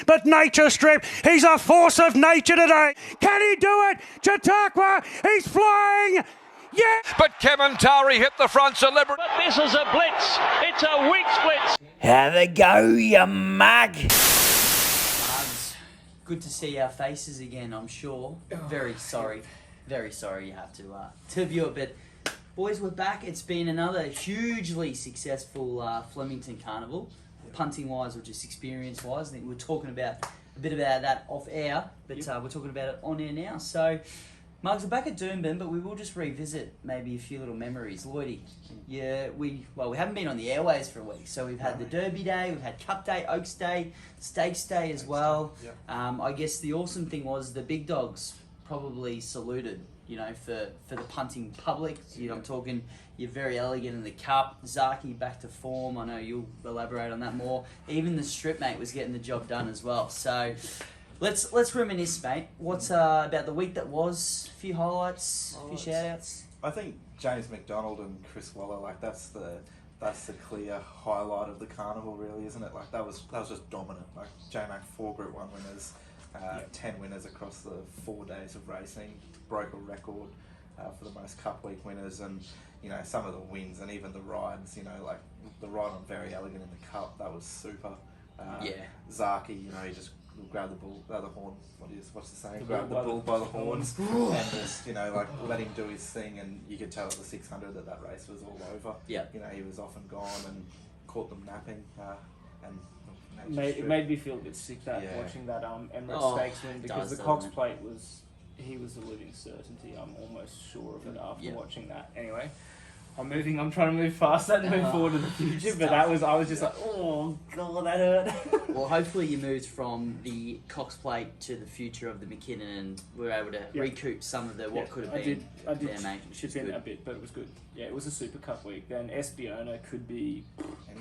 but nature stripped. He's a force of nature today. Can he do it? Chautauqua, he's flying. Yeah! But Kementari hit the front deliberately. But this is a blitz. It's a weak blitz. Have a go, you mug. Good to see our faces again, I'm sure. Very sorry you have to view it, but boys, we're back. It's been another hugely successful Flemington Carnival, punting-wise or just experience-wise. I think we were talking about a bit about that off air, but we're talking about it on air now. So, Mugs, we're back at Doomben, but we will just revisit maybe a few little memories. Lloydie, we haven't been on the airways for a week, so we've had the Derby Day, we've had Cup Day, Oaks Day, Stakes Day as well. Yep. I guess the awesome thing was the big dogs probably saluted, for the punting public. I'm talking you're very elegant in the Cup. Zaki back to form. I know you'll elaborate on that more. Even the strip mate was getting the job done as well. So let's reminisce, mate. What's about the week that was? A few highlights, a few shout outs. I think James McDonald and Chris Waller, that's the clear highlight of the carnival, really, isn't it? That was just dominant. J-Mac 4 Group 1 winners, 10 winners across the 4 days of racing, broke a record for the most Cup Week winners, and some of the wins and even the rides. The ride on Very Elegant in the Cup, that was super. Zaki, he just grab the bull by the horn. What's the saying? Grab the bull by the horns and just let him do his thing. And you could tell at the 600 that race was all over. Yeah. He was off and gone and caught them napping. It made me feel a bit sick watching that Emirates Stakes win, because the Cox Plate he was a living certainty. I'm almost sure of it after watching that. Anyway. I'm trying to move fast and move forward to the future, but I was just like, oh god, that hurt. Well, hopefully you moved from the Cox Plate to the future of the McKinnon, and we were able to recoup some of what could have been. I did there, mate. chip in a bit, but it was good. Yeah, it was a Super Cup week. Then Espiona could be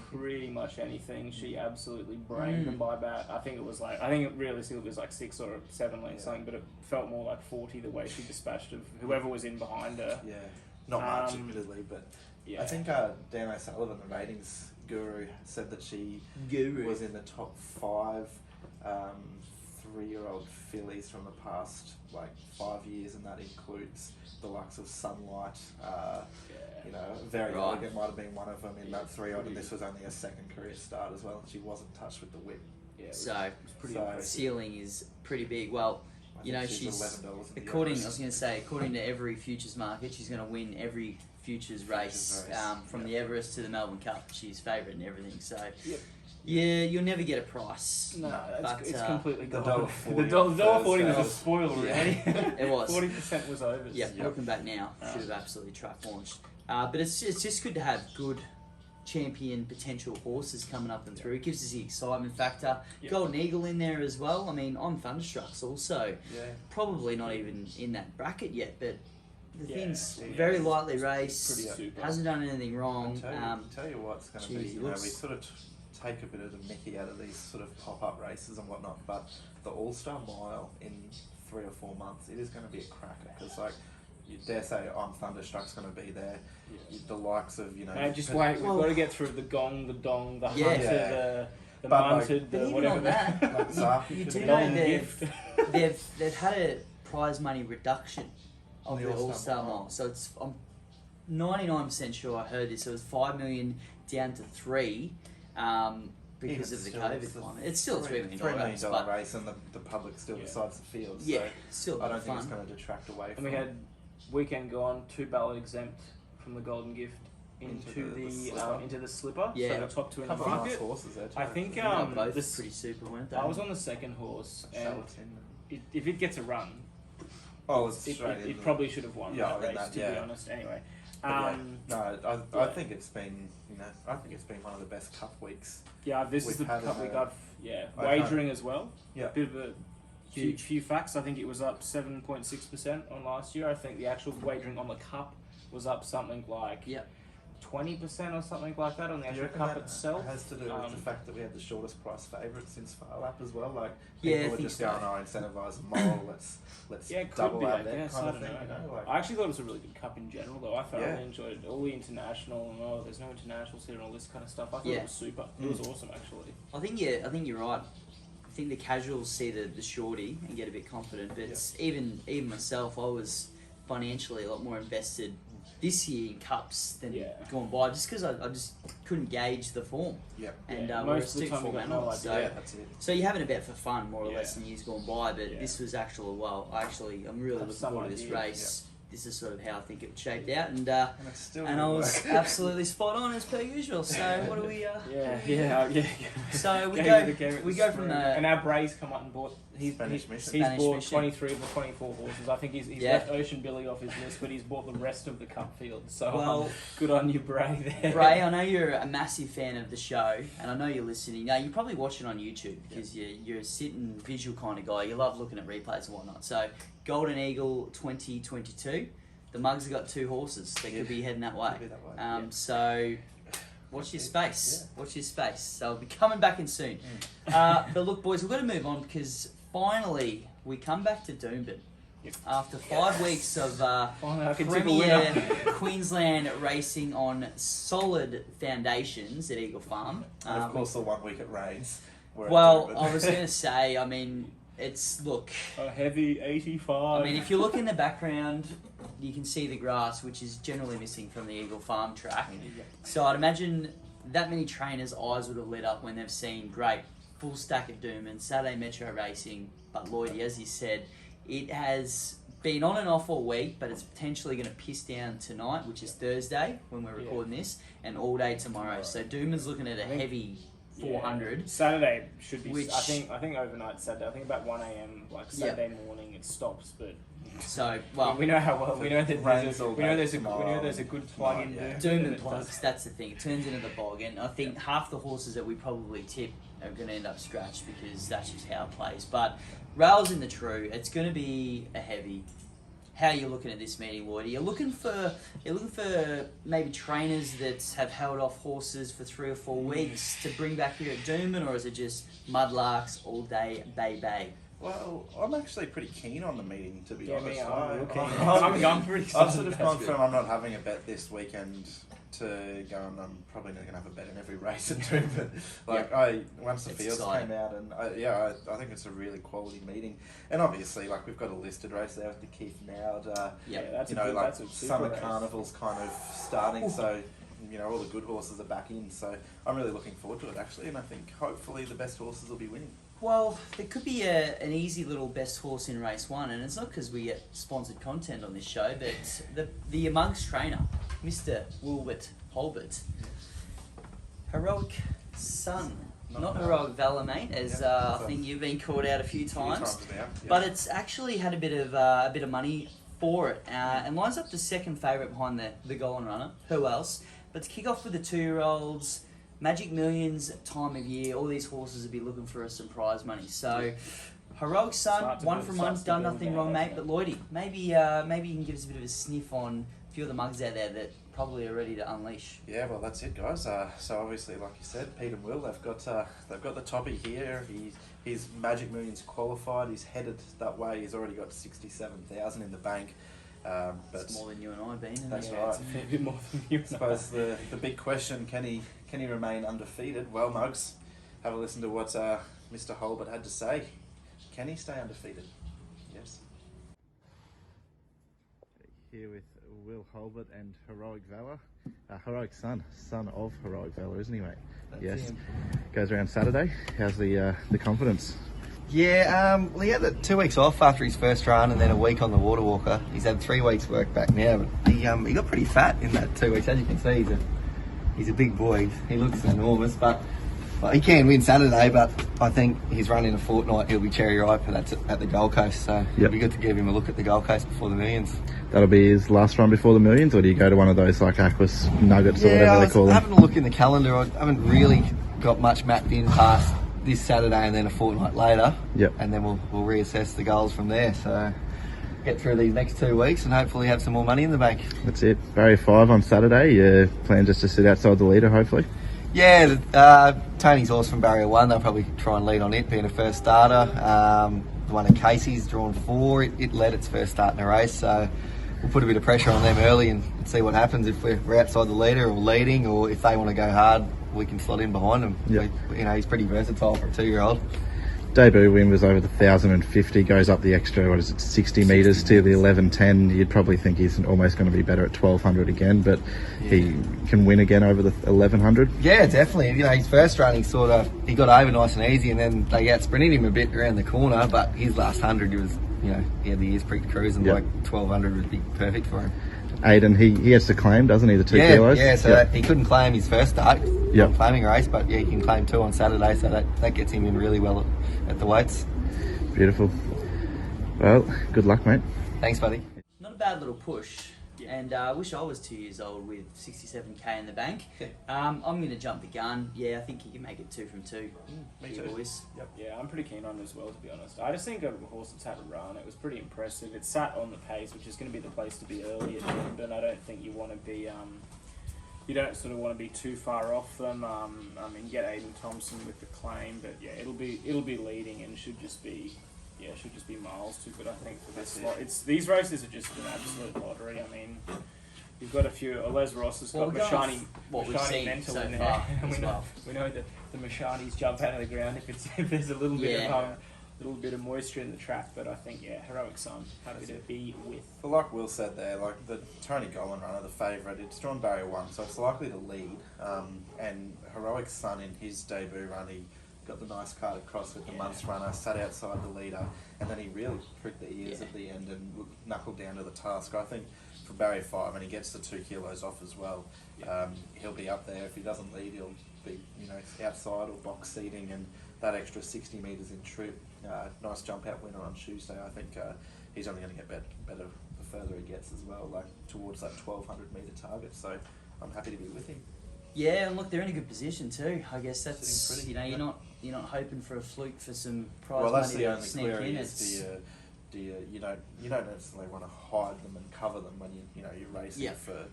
pretty much anything. She absolutely brained them by bat. I think it realistically was like 6 or 7 lengths something, but it felt more like 40 the way she dispatched of whoever was in behind her. Yeah. Not much, admittedly, but I think Dan O'Sullivan, the ratings guru, said that she was in the top 5 3-year-old fillies from the past 5 years, and that includes the likes of Sunlight. Very Elegant might have been one of them in that 3-year-old, and this was only her second career start as well. She wasn't touched with the whip. Yeah, so ceiling is pretty big. Well, she's according to every futures market, she's going to win every futures race from the Everest to the Melbourne Cup. She's favourite in everything. So you'll never get a price. No, it's completely the gone. $1.40 was a spoiler, really. It was. 40% was over. Yeah, looking back now, should have absolutely truck launched. But it's just good to have good champion potential horses coming up and through. It gives us the excitement factor. Golden Eagle in there as well. I mean, on Thunderstruck's also probably not even in that bracket yet, but the thing's very lightly raced, hasn't done anything wrong. Tell you what's going to be, we sort of take a bit of the mickey out of these sort of pop-up races and whatnot, but the All-Star Mile in 3 or 4 months, it is going to be a cracker, because you dare say Thunderstruck's going to be there. The likes of, just wait, we've got to get through the gong, the dong, the hunter, the munted, the whatever that. You do know they've had a prize money reduction of the All-Star Mile. So I'm 99% sure I heard this. It was 5 million down to 3 because of the COVID climate. It's still a $3 million race, and the public still decides the field. Yeah, so still I don't think it's going to detract away from. And we had weekend gone 2 ballot exempt from the Golden Gift into the slipper. Yeah, so the top 2 in the couple of market. Nice horses there too. I think both pretty super, weren't they? I was on the second horse, and if it gets a run, it probably should have won that race. To be honest, anyway. I think it's been one of the best Cup weeks. Yeah, this is the Cup week wagering as well. Yeah, bit of a few facts. I think it was up 7.6% on last year. I think the actual wagering on the Cup was up something like 20% or something like that on the actual Cup itself. Has to do with the fact that we had the shortest price favourite since Farlap as well. People were just going, incentivise them more. Let's double be, our I bet guess, kind I of don't thing. know. I actually thought it was a really good Cup in general, though. I thoroughly enjoyed it. All the international and there's no internationals here and all this kind of stuff. I thought it was super. It was awesome, actually. I think you're right. think the casuals see the shorty and get a bit confident. But even myself, I was financially a lot more invested this year in cups than gone by, just because I just couldn't gauge the form. And we're a stick format, so you're having a bet for fun more or less than years gone by. But this was I'm really looking forward to this race. This is sort of how I think it shaped out, and I was absolutely spot on as per usual. So what do we? So we go from the and our Bray's come up and bought. He's bought 23 of the 24 horses. I think he's left Ocean Billy off his list, but he's bought the rest of the Cup field. So good on you, Bray. There, Bray. I know you're a massive fan of the show, and I know you're listening. Now you probably watch it on YouTube because you're a sitting visual kind of guy. You love looking at replays and whatnot. So Golden Eagle 2022. The Mugs have got 2 horses. They could be heading that way. So watch your space. Watch your space. So I'll be coming back in soon. But look, boys, we've got to move on because finally we come back to Doomben. After 5 weeks of Premier Queensland racing on solid foundations at Eagle Farm. And of course the 1 week it rains. Well, I was going to say, I mean, it's, look... A heavy 85. I mean, if you look in the background, you can see the grass, which is generally missing from the Eagle Farm track. So I'd imagine that many trainers' eyes would have lit up when they've seen great full stack at Doomben, Saturday Metro Racing. But Lloydie, as you said, it has been on and off all week, but it's potentially going to piss down tonight, which is Thursday when we're recording this, and all day tomorrow. So Doomben's looking at a heavy 400. Saturday should be. I think overnight Saturday. I think about 1 a.m. like Saturday morning it stops, but. So we know how well we know that there's a good plug in Doomben plugs. That's the thing. It turns into the bog, and I think half the horses that we probably tip are going to end up scratched because that's just how it plays. But rails in the true. It's going to be a heavy. How are you looking at this meeting, Lloyd? You're looking for maybe trainers that have held off horses for 3 or 4 weeks to bring back here at Doomben, or is it just mudlarks all day, bay? Well, I'm actually pretty keen on the meeting, to be honest. I'm pretty excited. I've sort of gone from I'm not having a bet this weekend to going I'm probably not going to have a bet in every race at Doomben. Once the fields came out, and I think it's a really quality meeting. And obviously, we've got a listed race there with the Keith Nowd. That's a summer race. Carnival's kind of starting, so all the good horses are back in. So I'm really looking forward to it actually, and I think hopefully the best horses will be winning. Well, there could be an easy little best horse in race 1, and it's not because we get sponsored content on this show, but the Mugs trainer, Mr. Will Hulbert, Heroic Sun, not Heroic Valor, mate, as I think you've been called out a few times. But it's actually had a bit of money for it, and lines up the second favourite behind the Golden Runner. Who else? But to kick off with the 2-year-olds. Magic Millions time of year, all these horses will be looking for some prize money. So, Heroic Sun, 1 from 1, done nothing wrong, mate. But Lloydie, maybe you can give us a bit of a sniff on a few of the Mugs out there that probably are ready to unleash. Yeah, well, that's it, guys. So obviously, like you said, Pete and Will, they've got the toppy here. He's Magic Millions qualified. He's headed that way. He's already got 67,000 in the bank. But it's more than you and I have been. That's right. It's a fair bit more than you. I suppose the big question: can he remain undefeated? Well, Mugs, have a listen to what Mr. Hulbert had to say. Can he stay undefeated? Yes. Here with Will Hulbert and Heroic Valor, Heroic son of Heroic Valor, isn't he, mate? That's him. Goes around Saturday. How's the confidence? Yeah, well, he had 2 weeks off after his first run and then a week on the water walker. He's had 3 weeks work back now, but he got pretty fat in that 2 weeks. As you can see, he's a big boy. He looks enormous, but he can win Saturday, but I think he's running a fortnight. He'll be cherry ripe, and that's at the Gold Coast, so it'll be good to give him a look at the Gold Coast before the Millions. That'll be his last run before the Millions, or do you go to one of those like Aquas Nuggets or whatever they call them? Having a look in the calendar, I haven't really got much mapped in past this Saturday and then a fortnight later. Yep. And then we'll reassess the goals from there. So get through these next 2 weeks and hopefully have some more money in the bank. That's it. Barrier 5 on Saturday. You plan just to sit outside the leader, hopefully? Yeah, Tony's horse from Barrier 1. They'll probably try and lead on it, being a first starter. The one at Casey's drawn 4. It led its first start in a race, so we'll put a bit of pressure on them early and see what happens if we're outside the leader or leading, or if they want to go hard, we can slot in behind him. Yep. He's pretty versatile for a 2-year-old. debut win was over the 1,050, goes up the extra, 60 metres to the 11:10. You'd probably think he's almost going to be better at 1,200 again, but he can win again over the 1,100. Yeah, definitely. His first run, he got over nice and easy, and then they out sprinted him a bit around the corner, but his last 100, he was, he had the ears pricked to cruise, and like 1,200 would be perfect for him. Aidan, he has to claim, doesn't he, the 2 kilos? Yeah, so he couldn't claim his first start, claiming a race, but he can claim 2 on Saturday, so that gets him in really well at the weights. Beautiful. Well, good luck, mate. Thanks, buddy. Not a bad little push. And I wish I was 2 years old with 67k in the bank. I'm going to jump the gun. Yeah, I think he can make it 2 from 2. Me too. Boys. Yep. Yeah, I'm pretty keen on it as well, to be honest. I just think a horse that's had a run, it was pretty impressive. It sat on the pace, which is going to be the place to be early at Doomben. I don't think you want to be... you don't sort of want to be too far off them. I mean, get Aidan Thompson with the claim, but yeah, it'll be leading and should just be miles too good. I think for this lot, these races are just an absolute lottery. I mean, you've got a few. Les Ross has got Mashani mental so in there. far we know that the Mashanis jump out of the ground if there's a little bit of moisture in the track. But I think Heroic Sun happy to be with. But like Will said there, like the Tony Gollan runner, the favourite, it's drawn barrier 1, so it's likely to lead. And Heroic Sun in his debut run, he got the nice card across with the month's runner, sat outside the leader, and then he really pricked the ears at the end and knuckled down to the task. I think for barrier 5, and he gets the 2 kilos off as well, he'll be up there. If he doesn't lead, he'll be outside or box seating, and that extra 60 metres in trip. Nice jump out winner on Tuesday. I think he's only going to get better the further he gets as well, like towards that 1,200 metre target. So I'm happy to be with him. Yeah, and look, they're in a good position too. I guess that's you're not hoping for a fluke for some prize money to sneak in. You don't necessarily want to hide them and cover them when you're racing for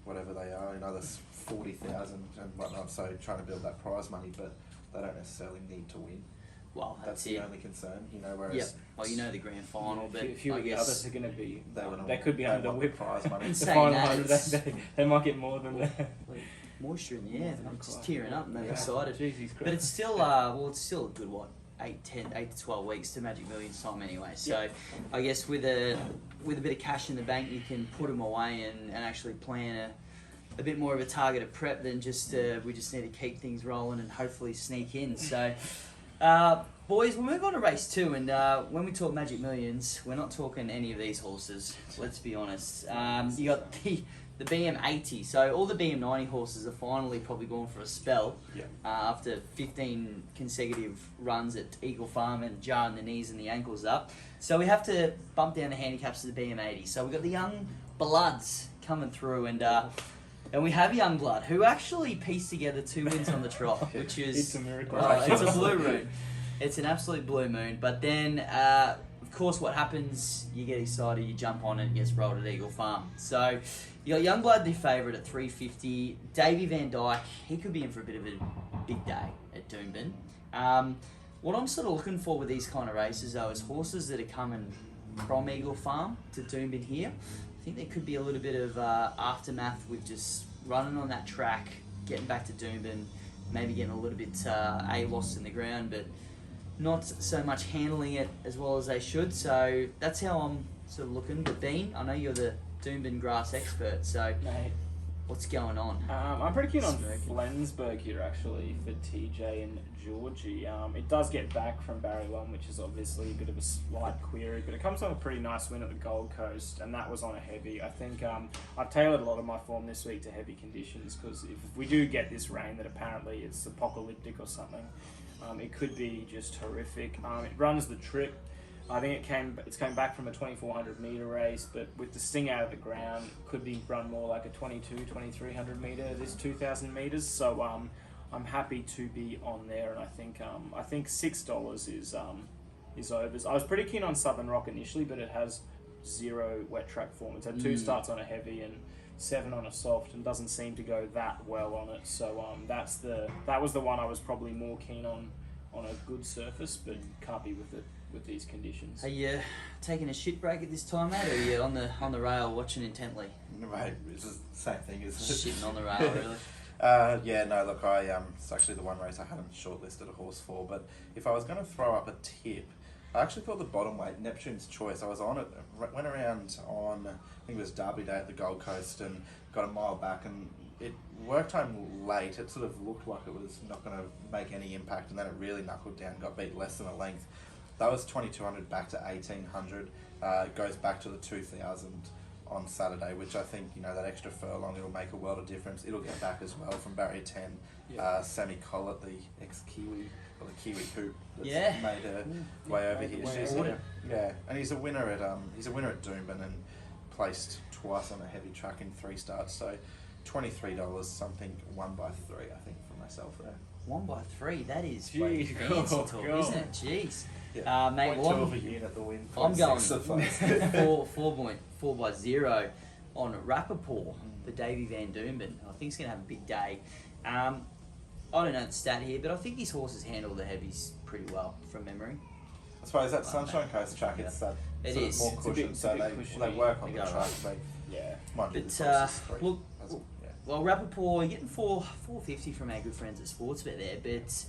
whatever they are. There's 40,000 and whatnot. So trying to build that prize money, but they don't necessarily need to win. Well, that's the only concern. Whereas the grand final, but a few I of the guess others are going to be. They could be they under want whip prize money. the final 100, they might get more than that. Moisture in the air. I'm just tearing up and I'm excited. Jesus Christ. But it's still it's still a good 8 to 12 weeks to Magic Millions time anyway. So I guess with a bit of cash in the bank, you can put them away and actually plan a bit more of a targeted prep than just we just need to keep things rolling and hopefully sneak in. So boys, we'll move on to race 2, and when we talk Magic Millions, we're not talking any of these horses. Let's be honest. You got the BM80. So all the BM90 horses are finally probably going for a spell after 15 consecutive runs at Eagle Farm and jarring the knees and the ankles up. So we have to bump down the handicaps to the BM80. So we've got the young bloods coming through, and we have young blood who actually pieced together 2 wins on the trot, which is it's a miracle. It's a blue moon. It's an absolute blue moon. But then, of course, what happens? You get excited, you jump on, and it gets rolled at Eagle Farm. So you got Youngblood, the favourite at 350. Davey Van Dyke, he could be in for a bit of a big day at Doomben. What I'm sort of looking for with these kind of races, though, is horses that are coming from Eagle Farm to Doomben here. I think there could be a little bit of aftermath with just running on that track, getting back to Doomben, maybe getting a little bit lost in the ground, but not so much handling it as well as they should. So that's how I'm sort of looking. But Dean, I know you're the Doomben grass expert, so what's going on? I'm pretty keen on Flensburg here actually for TJ and Georgie. It does get back from Barry 1, which is obviously a bit of a slight query, but it comes on a pretty nice win at the Gold Coast, and that was on a heavy. I think I've tailored a lot of my form this week to heavy conditions, because if we do get this rain that apparently it's apocalyptic or something, it could be just horrific. It runs the trip. I think it's coming back from a 2,400 metre race, but with the sting out of the ground, could be run more like a 2,300 metre, this 2,000 metres. So I'm happy to be on there, and I think $6 is overs. I was pretty keen on Southern Rock initially, but it has 0 wet track form. It's had 2 starts on a heavy and 7 on a soft, and doesn't seem to go that well on it. So that was the one I was probably more keen on a good surface, but can't be with it with these conditions. Are you taking a shit break at this time, mate, or are you on the rail watching intently? Mate, it's just the same thing, isn't it? Shitting on the rail, really. Look, it's actually the one race I hadn't shortlisted a horse for, but if I was going to throw up a tip, I actually thought the bottom weight, Neptune's Choice, I was on it, went around on, I think it was Derby Day at the Gold Coast and got a mile back, and it worked home late. It sort of looked like it was not going to make any impact, and then it really knuckled down, got beat less than a length. That was 2,200 back to 1,800. It goes back to the 2,000 on Saturday, which I think, that extra furlong, it'll make a world of difference. It'll get back as well from barrier 10. Sammy Collett, the ex-Kiwi, or the Kiwi Hoop, that's made her way over here. And he's a winner at Doomben and placed twice on a heavy track in 3 starts. So $23, something 1 by 3, I think, for myself there. 1 by 3, that is Jeez, fancy talk, isn't it? Jeez. Yeah. Mate, Point 2 of a unit the win. I'm going 4 by 0 on Rappaport, the Davy Van Doomben. I think he's going to have a big day. I don't know the stat here, but I think his horses handle the heavies pretty well from memory. I suppose that Sunshine Coast track, it's that it sort is. of more cushion, so they work on the track. Mind you, well, Rappaport, you're getting $4.50 from our good friends at Sportsbet there, but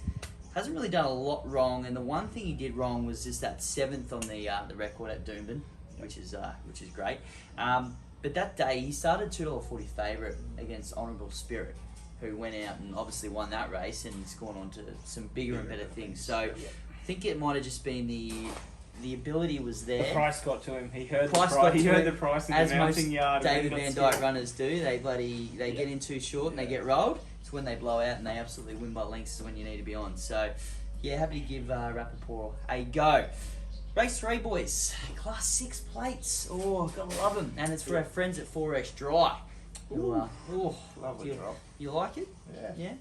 hasn't really done a lot wrong. And the one thing he did wrong was just that 7th on the record at Doomben, which is great. But that day he started $2.40 favourite against Honourable Spirit, who went out and obviously won that race and has gone on to some bigger and better things. So I think it might have just been the ability was there. The price got to him. He heard the price. He heard the price of the mounting yard. David Van Dyke runners do. They get in too short and they get rolled. It's when they blow out and they absolutely win by lengths is when you need to be on. So happy to give Rappaport a go. Race 3, boys. Class 6 plates. Oh, gotta love them. And it's for our friends at 4X Dry. Lovely drop. You like it? Yeah.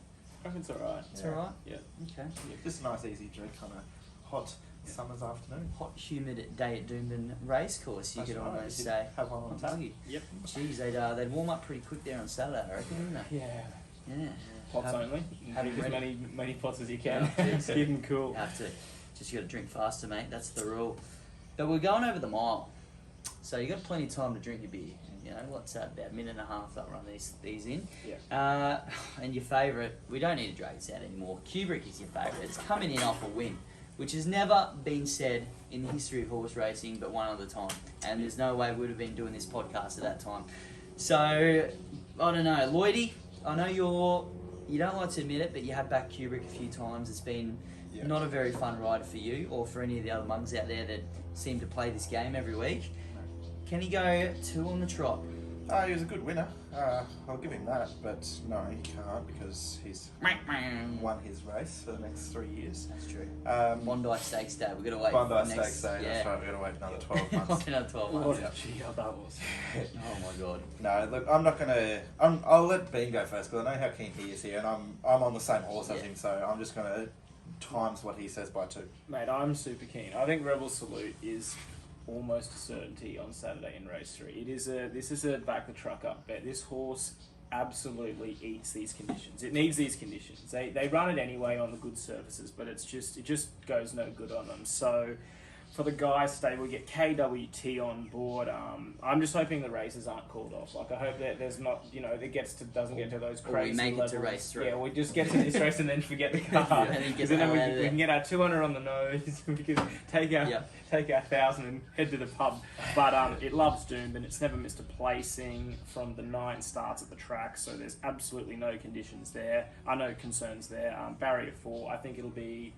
I think it's alright. It's alright? Yeah. Okay. Just a nice easy drink on a hot summer's afternoon. Hot, humid day at Doomben Racecourse, you could almost say. Have one on tap. Yep. Jeez, they'd warm up pretty quick there on Saturday, I reckon, wouldn't they? Yeah. Pots only. Drink as many pots as you can. Yeah. Keep them cool. You have to. Just got to drink faster, mate. That's the rule. But we're going over the mile. So you got plenty of time to drink your beer. What's that, about a minute and a half they'll run these in. Yeah. And your favourite, we don't need to drag this out anymore. Kubrick is your favourite. It's coming in off a win, which has never been said in the history of horse racing but one other time. And there's no way we would have been doing this podcast at that time. So, I don't know. Lloydie, I know you don't like to admit it, but you have backed Kubrick a few times. It's been not a very fun ride for you or for any of the other mugs out there that seem to play this game every week. Can he go 2 on the trot? He was a good winner. I'll give him that, but no, he can't because he's won his race for the next 3 years. That's true. Bondi Stakes Day, we've got to wait. Bondi Stakes Day, that's right, we've got to wait another 12 months. Another 12 months. Gee, how that was. Oh my god. No, look, I'm not going to... I'll let Bean go first because I know how keen he is here and I'm on the same horse as him, so I'm just going to times what he says by 2. Mate, I'm super keen. I think Rebel Salute is almost a certainty on Saturday in race 3. This is a back the truck up bet. This horse absolutely eats these conditions. It needs these conditions. They run it anyway on the good surfaces, but it just goes no good on them. So for the guys stable, we get KWT on board. I'm just hoping the races aren't called off. Like I hope that there's not, it doesn't get to those crazy we make levels. it to race 3. Yeah, we just get to this race and then forget the car. Because then we can get our 200 on the nose. We can take our 1,000 and head to the pub. But it loves Doomben. It's never missed a placing from the 9 starts at the track. So there's absolutely no conditions there. No concerns there. Barrier 4. I think it'll be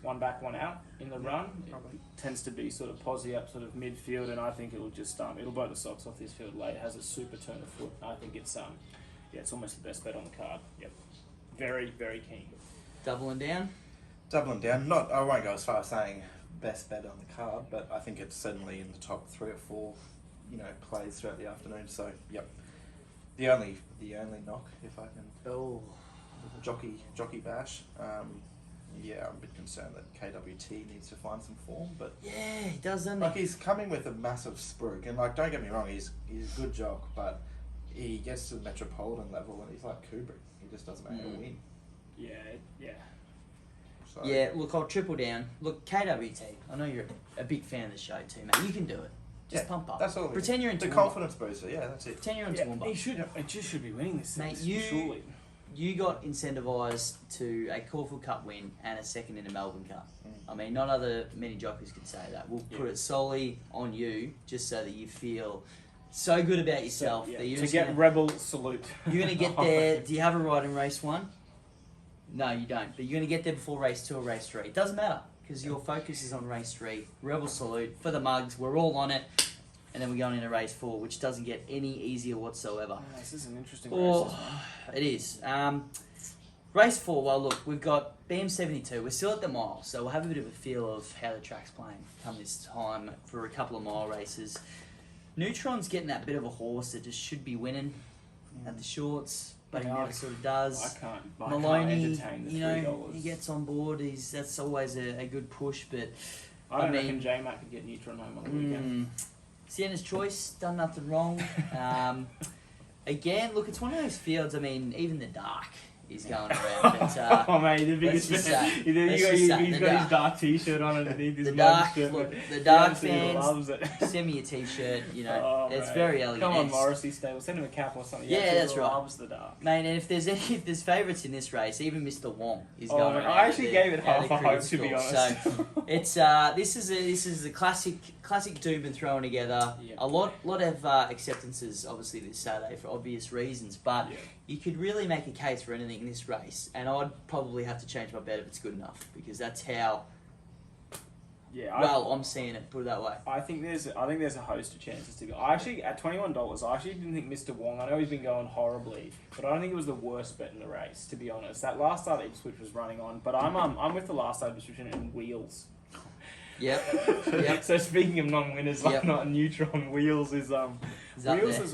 1 back, 1 out in the run. It tends to be sort of posy up sort of midfield, and I think it'll just it'll blow the socks off this field late. It has a super turn of foot. I think it's it's almost the best bet on the card. Yep. Very, very keen. Doubling down? Doubling down. I won't go as far as saying best bet on the card, but I think it's certainly in the top 3 or 4, plays throughout the afternoon. So, yep. The only knock, if I can. Jockey bash. I'm a bit concerned that KWT needs to find some form, but he does, doesn't he? He's coming with a massive spruik, and don't get me wrong, he's a good jock, but he gets to the Metropolitan level and he's like Kubrick. He just doesn't know how to win. Yeah. So, look, I'll triple down. Look, KWT, I know you're a big fan of the show too, mate. You can do it. Just pump up. That's all. Pretend you're in the confidence booster. Yeah, that's it. Pretend you're in Toowoomba. It just should be winning this thing. Mate, surely. you got incentivised to a Caulfield Cup win and a second in a Melbourne Cup. I mean, not many jockeys could say that. We'll put it solely on you, just so that you feel so good about yourself. So, that you're to just get gonna, rebel salute. You're going to get there. Do you have a ride in race 1? No, you don't. But you're going to get there before race 2 or race 3. It doesn't matter, because your focus is on race 3. Rebel salute for the mugs. We're all on it. And then we're going into race 4, which doesn't get any easier whatsoever. Oh, this is an interesting race. It is. Race 4, well, look, we've got BM72. We're still at the mile, so we'll have a bit of a feel of how the track's playing come this time for a couple of mile races. Neutron's getting that bit of a horse that just should be winning at the shorts, but he never sort of does. I can't Maloney, entertain the you know, $3. he gets on board. That's always a good push, but I don't reckon J-Mac could get Neutron home on the weekend. Sienna's Choice, done nothing wrong. Again, look, it's one of those fields, I mean, even the dark is going around. But, oh, mate, the biggest fan. He's got his dark t-shirt on underneath his shirt. Look, the dark fans, fans, send me a t-shirt, you know, it's very elegant. Come on, Morrissey stable, send him a cap or something. Yeah, that's right. Loves the dark. Mate, and if there's favourites in this race, even Mr. Wong is going around. I actually gave it half a hope, to be honest. So, it's, this is a classic Doomben thrown together. Yeah. A lot of acceptances, obviously, this Saturday for obvious reasons, but you could really make a case for anything in this race, and I'd probably have to change my bet if it's good enough, because that's how I'm seeing it, put it that way. I think there's a host of chances to go. I actually, at $21, I actually didn't think Mr. Wong, I know he's been going horribly, but I don't think it was the worst bet in the race, to be honest. That last start Ipswich was running on, but I'm with the last start Ipswich in Wheels. Yep. So speaking of non-winners, not Neutron, Wheels is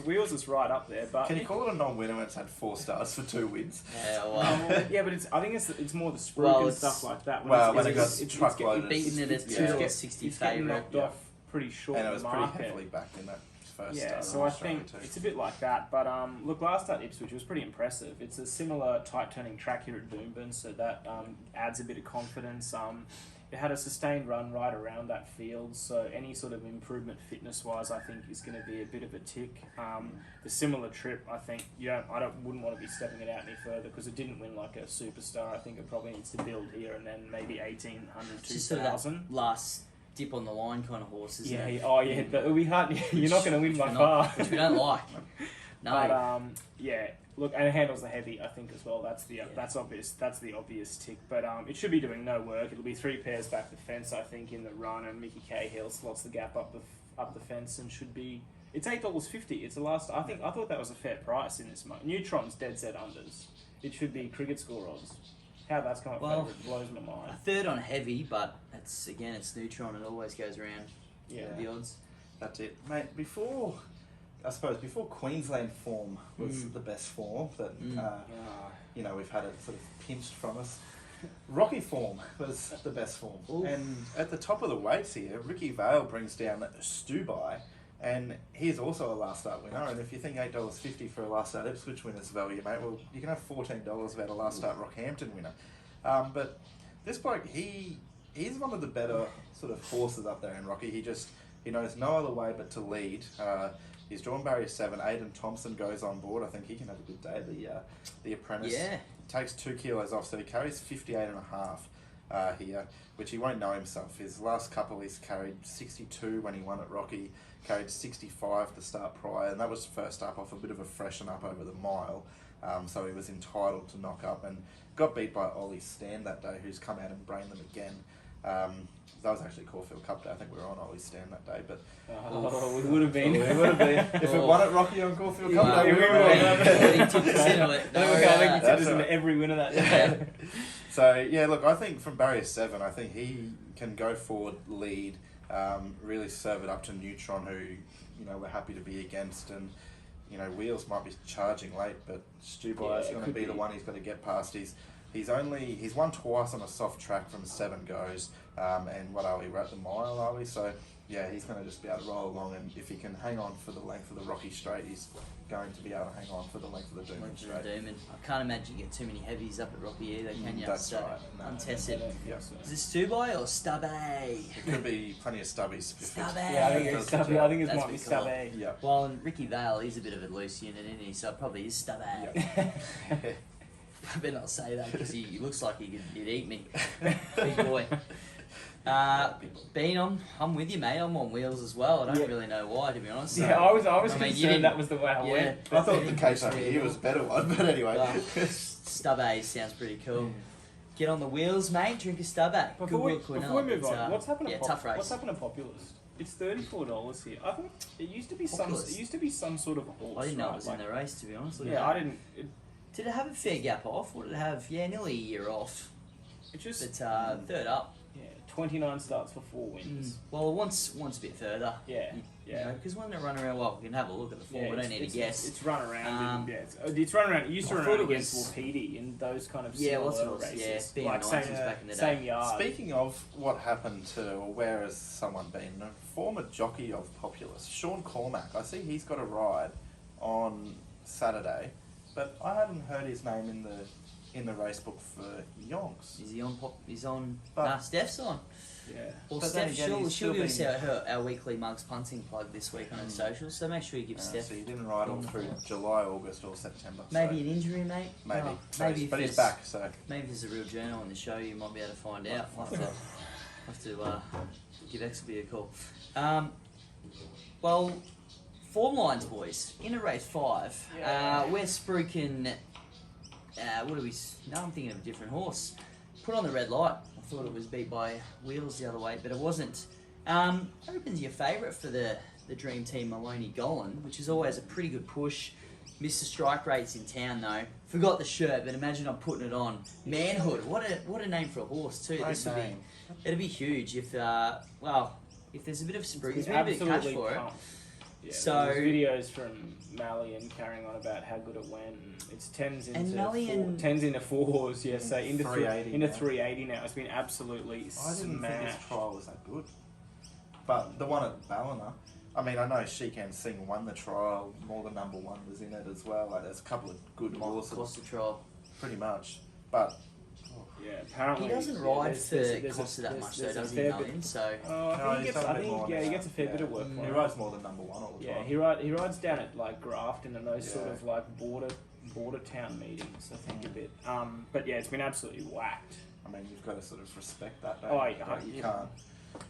Wheels is right up there. But can you call it a non-winner when it's had 4 stars for 2 wins? Yeah, well, yeah, but I think it's more the spruik and stuff like that. When it got truckloaded, beaten it at $2.60 favourite. Knocked off pretty short. And it was pretty heavily backed in that first start. Yeah, so I think it's a bit like that. But look, last start Ipswich was pretty impressive. It's a similar tight turning track here at Doomben, so that adds a bit of confidence. It had a sustained run right around that field, so any sort of improvement fitness-wise, I think, is going to be a bit of a tick. The similar trip, I think, wouldn't want to be stepping it out any further because it didn't win like a superstar. I think it probably needs to build here and then maybe 1,800, 2,000. Just sort of that last dip on the line kind of horse, isn't it? But it'll be hard. You're not going to win by far. Which we don't like. No. But, look, and it handles the heavy, I think, as well. That's obvious. That's the obvious tick. But it should be doing no work. It'll be 3 pairs back the fence, I think, in the run, and Mickey Cahill slots the gap up the fence and should be. It's $8.50. It's the last. I thought that was a fair price in this month. Neutron's dead set unders. It should be cricket score odds. How that's come up favourite blows my mind. A third on heavy, but it's Neutron. It always goes around. The odds. That's it, mate. Before Queensland form was the best form that we've had it sort of pinched from us. Rocky form was the best form. Ooh. And at the top of the weights here, Ricky Vale brings down Stubai, and he's also a last start winner. And if you think $8.50 for a last start Ipswich winner's value, mate, well, you can have $14 about a last start Rockhampton winner. But this bloke, he's one of the better sort of horses up there in Rocky. He knows no other way but to lead. He's drawn barrier 7. Aidan Thompson goes on board. I think he can have a good day. The apprentice takes 2 kilos off, so he carries 58.5 here, which he won't know himself. His last couple, he's carried 62 when he won at Rocky, carried 65 the start prior, and that was first up off a bit of a freshen up over the mile. So he was entitled to knock up and got beat by Ollie Stand that day, who's come out and brained them again. That was actually Caulfield Cup Day. I think we were on Ollie's stand that day, but we would have been. If it won at Rocky on Caulfield Cup Day, we would have. I think he tipped us into every winner that day. So look, I think from barrier 7, I think he can go forward, lead, really serve it up to Neutron, who we're happy to be against, and Wheels might be charging late, but Stubai is going to be the one he's got to get past. He's won twice on a soft track from 7 goes, and what are we? We're at the mile, are we? So he's going to just be able to roll along, and if he can hang on for the length of the Rocky Straight, he's going to be able to hang on for the length of the Doomben Straight. I can't imagine you get too many heavies up at Rocky either, can you? That's right. No, untested. Yep. Is this Stubai or Stubby? It could be plenty of stubbies. Stubby. Yeah, I think it's Stubby. I think it might be Stubby. Yep. Well, and Ricky Vale, he's a bit of a loose unit, isn't he? So it probably is Stubby. Yep. I better not say that because he looks like he'd eat me. Big boy. Bean, I'm with you, mate. I'm on wheels as well. I don't really know why, to be honest. So, I was mean, concerned that was the way I went. I thought the case over here was a better one, but anyway. Stub A sounds pretty cool. Get on the wheels, mate. Drink a Stub A. Before we move on, what's happened to tough race. What's happened to Populist? It's $34 here. I thought it used to be some sort of a horse. I didn't know right? it was in the race, to be honest. I didn't. Did it have a fair gap off? Or did it have nearly a year off? It just It's third up. Yeah, 29 starts for 4 wins. Well, once a bit further. Yeah. Because when they run around, well, we can have a look at the form. We don't need to guess. It's run around. It's run around. It used to run around against Wapiti in those kind of similar races. Yeah, like back in the same yard. Speaking of what happened to, or where has someone been, a former jockey of Populous, Sean Cormack. I see he's got a ride on Saturday, but I haven't heard his name in the race book for Yonks. Is he on? He's on. Steph's on. Yeah. Well, But Steph, then she'll give us our weekly Mugs punting plug this week on her socials, so make sure you give Steph. So he didn't ride all through July, August, or September. Maybe an injury, mate. Maybe. Maybe but he's back, so. Maybe there's a real journal on the show. You might be able to find out. I'll have to give Exby a call. Well, form lines, boys. In a race 5, we're spruiking. What do we? No, I'm thinking of a different horse. Put on the red light. I thought it was beat by Wheels the other way, but it wasn't. Opens your favourite for the Dream Team, Maloney Golan, which is always a pretty good push. Missed the strike rates in town though. Forgot the shirt, but imagine I'm putting it on. Manhood. What a name for a horse too. It'd be huge if if there's a bit of spring, there's a bit of cash for it. Yeah, so videos from Malian carrying on about how good it went. It's tens into fours. Yeah, so into 380 now. It's been absolutely I didn't think this trial was that good. But the one at Ballina, I mean, I know She Can Sing won the trial. More than number 1 was in it as well. Like, there's a couple of good horses. Cost the trial, pretty much. But yeah, apparently he doesn't ride for Costa that much, though, does he? Melvin? So he gets a fair bit of work. He rides more than number 1 all the time. He rides down at like Grafton and those sort of like border town meetings. I think a bit. But yeah, it's been absolutely whacked. I mean, you've got to sort of respect that.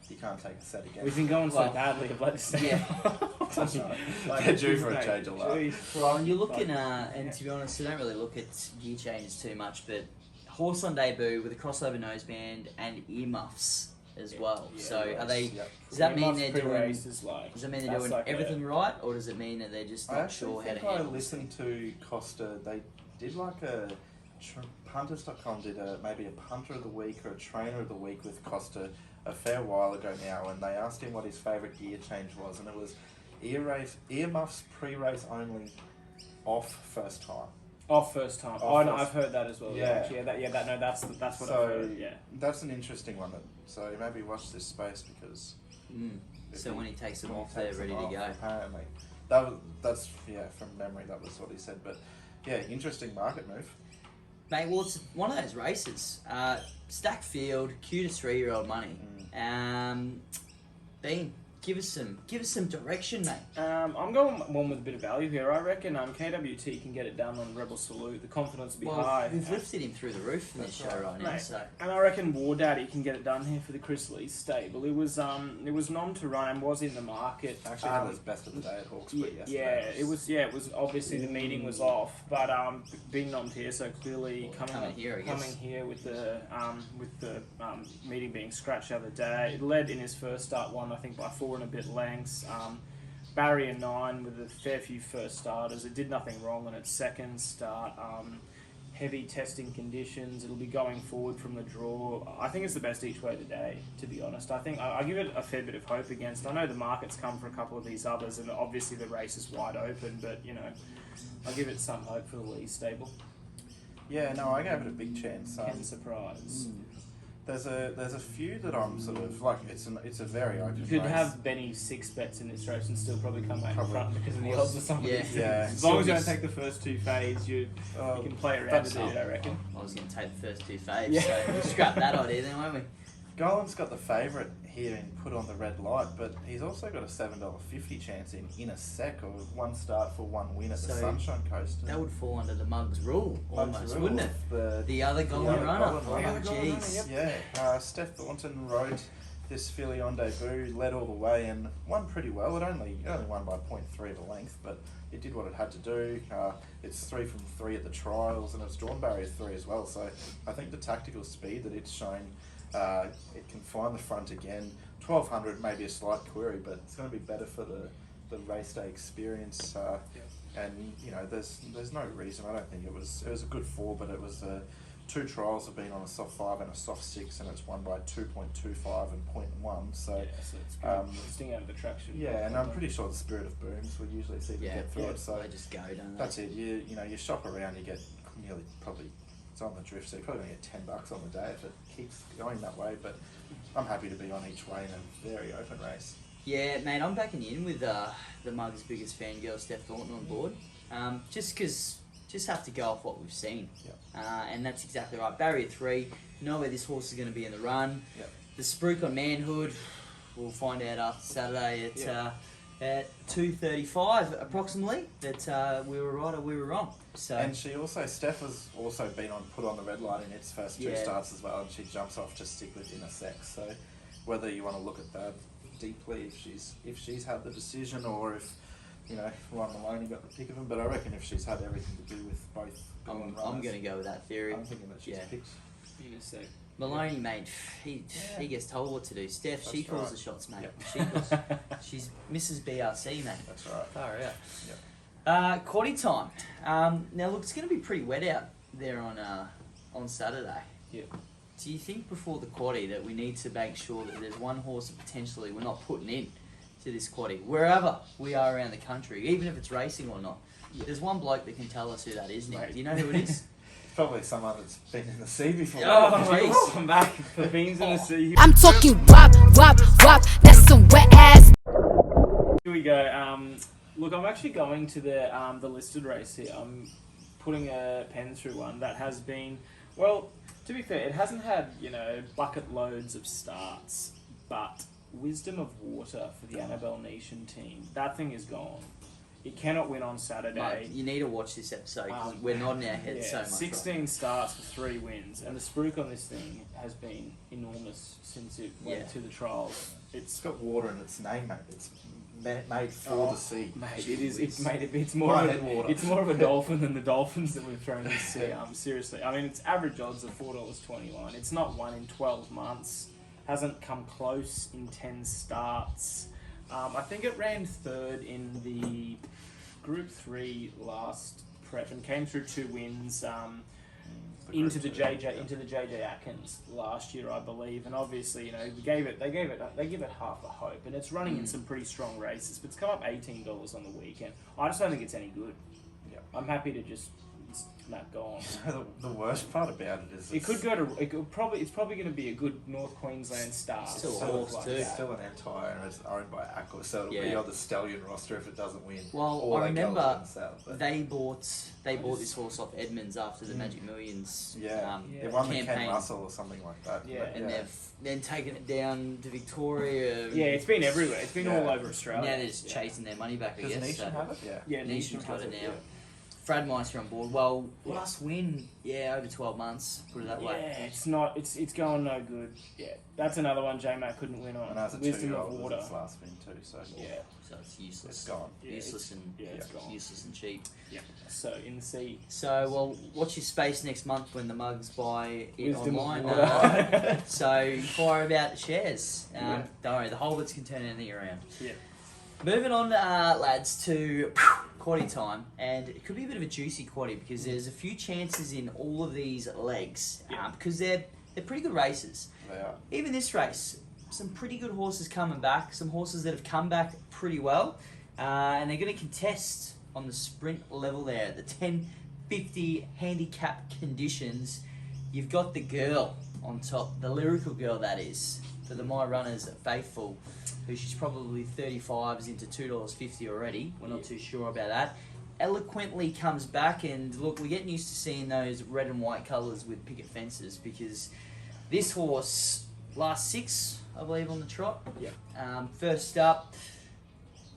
You can't take a set again. We've been going so badly of late. That's right. They're due for a change of luck. Well, and you're looking, and to be honest, I don't really look at gear changes too much, but horse on debut with a crossover noseband and earmuffs as well. So are they? Does that mean they're doing? Does that mean they're doing everything right, or does it mean that they're just not sure how to handle it? I listened to Costa. They did like a punters.com did maybe a punter of the week or a trainer of the week with Costa a fair while ago now, and they asked him what his favourite gear change was, and it was earmuffs pre-race only, off first time. Off first time. I've heard that as well. That's what I've heard. Yeah, that's an interesting one. So maybe watch this space because. So when he takes them off, they're ready to go. Apparently, that's from memory that was what he said. But yeah, interesting market move. Mate, well, it's one of those races. Stack field, cute to 3-year-old money. Bean, give us some direction, mate. I'm going one with a bit of value here. I reckon KWT can get it done on Rebel Salute. The confidence will be high. We've lifted him through the roof in this show right now. So. And I reckon War Daddy can get it done here for the Chris Lee stable. It was nom to run and was in the market. Actually had his best of the day at Hawkesbury yesterday. It was obviously the meeting was off, but being nommed here, so clearly coming here with the meeting being scratched the other day. It led in his first start, won I think by 4 and a bit lengths. Barrier 9 with a fair few first starters. It did nothing wrong on its second start. Heavy testing conditions. It'll be going forward from the draw. I think it's the best each way today, to be honest. I think I give it a fair bit of hope against. I know the market's come for a couple of these others, and obviously the race is wide open, but I give it some hope for the Lee stable. Yeah, no, I gave it a big chance. And surprise. There's a few that I'm sort of like. It's a very open race. You could have Benny 6 bets in this race and still probably come back in front because of the odds or something. Yeah. As long as you don't take the first 2 fades, you can play around with it, I reckon. I was going to take the first 2 fades, so we'll scrap that idea then, won't we? Golan's got the favourite here in Put on the Red Light, but he's also got a $7.50 chance in Inner Sec, or 1 start for 1 win at the Sunshine Coast. That would fall under the Mugs rule, almost, rule, wouldn't it? The other golden runner. Jeez. Yeah, Steph Thornton rode this filly on debut, led all the way and won pretty well. It only won by 0.3 of a length, but it did what it had to do. It's 3 from 3 at the trials, and it's drawn barrier 3 as well. So I think the tactical speed that it's shown, it can find the front again. 1200 maybe a slight query, but it's going to be better for the race day experience. And you know, there's no reason. I don't think it was a good 4, but it was 2 trials have been on a soft 5 and a soft 6, and it's won by 2.25 and 0.1. So it's good. Sting out of the traction. Yeah, and I'm pretty sure the Spirit of Booms will usually see them get through it. So they just go, don't they? That's it. You shop around, you get nearly probably it's on the drift, so you're probably going to get $10 on the day if it keeps going that way. But I'm happy to be on each way in a very open race. Yeah, mate, I'm backing in with the Mugs' biggest fangirl, Steph Thornton, on board. Just have to go off what we've seen. And that's exactly right. Barrier 3, know where this horse is going to be in the run. The spruik on Manhood, we'll find out after Saturday at 2:35 approximately that we were right or we were wrong. So. And Steph has also been Put on the Red Light in its first 2 starts as well, and she jumps off to stick with Inner Sec. So whether you want to look at that deeply, if she's had the decision, or if Ryan Maloney got the pick of him, but I reckon if she's had everything to do with both. I'm going to go with that theory. I'm thinking that she's picked Inner Sec. Maloney, mate, he gets told what to do. Steph, That's she calls the shots, mate. She's Mrs. BRC, mate. That's right. Far out. Quaddie time. Now, look, it's going to be pretty wet out there on Saturday. Do you think before the quaddie that we need to make sure that there's one horse that potentially we're not putting in to this quaddie, wherever we are around the country, even if it's racing or not? There's one bloke that can tell us who that is, Nick. Do you know who it is? Probably someone that's been in the sea before. Welcome back for Beans in the Sea. I'm talking wop, wop, wop. That's some wet ass. Here we go. Look, I'm actually going to the listed race here. I'm putting a pen through one that has been, well, to be fair, it hasn't had, bucket loads of starts, but Wisdom of Water for the Annabelle Nation team, that thing is gone. It cannot win on Saturday. Mate, you need to watch this episode because we're nodding our heads so much. 16 starts for 3 wins, and the spruik on this thing has been enormous since it went to the trials. It's got water in its name, mate. It's made for the sea. Mate, it is. It's more of a dolphin than the dolphins that we've thrown in the sea. Seriously, I mean, its average odds are $4.21. It's not 1 in 12 months. Hasn't come close in 10 starts. I think it ran 3rd in the Group 3 last prep and came through 2 wins into the JJ Atkins last year, I believe. And obviously, they give it half a hope, and it's running in some pretty strong races. But it's come up $18 on the weekend. I just don't think it's any good. I'm happy to just let go on. So the worst part about it is it's probably going to be a good North Queensland star. Still a horse too. It's still an entire, and it's owned by Aqua, so it'll be on the Stallion roster if it doesn't win. Well, I remember they bought this horse off Edmonds after the Magic Millions. They won the Ken Russell or something like that. And they've then taken it down to Victoria. It's been everywhere. It's been all over Australia. Now they're just chasing their money back, I guess. Does Nishan have it? Yeah, Nishan's got it now. Fradmeister on board. Well, last win, over 12 months, put it that way. It's going no good. That's another one J-Mac couldn't win on. And as a Wisdom of Water. Its last win too, so So it's useless. It's gone. Useless and cheap. So in the sea. So, well, watch your space next month when the Mugs buy it Wisdom online. So inquire about shares. Don't worry, the Hulberts can turn anything around. Moving on, lads, to quaddie time, and it could be a bit of a juicy quaddie because there's a few chances in all of these legs because they're pretty good races. They are. Even this race, some pretty good horses coming back, some horses that have come back pretty well, and they're going to contest on the sprint level there, the 1050 handicap conditions. You've got the girl on top, the lyrical girl that is, for the My Runners faithful, who she's probably 35s into $2.50 already. We're not too sure about that. Eloquently comes back, and look, we're getting used to seeing those red and white colours with picket fences because this horse, last 6 I believe, on the trot. Yeah. First up,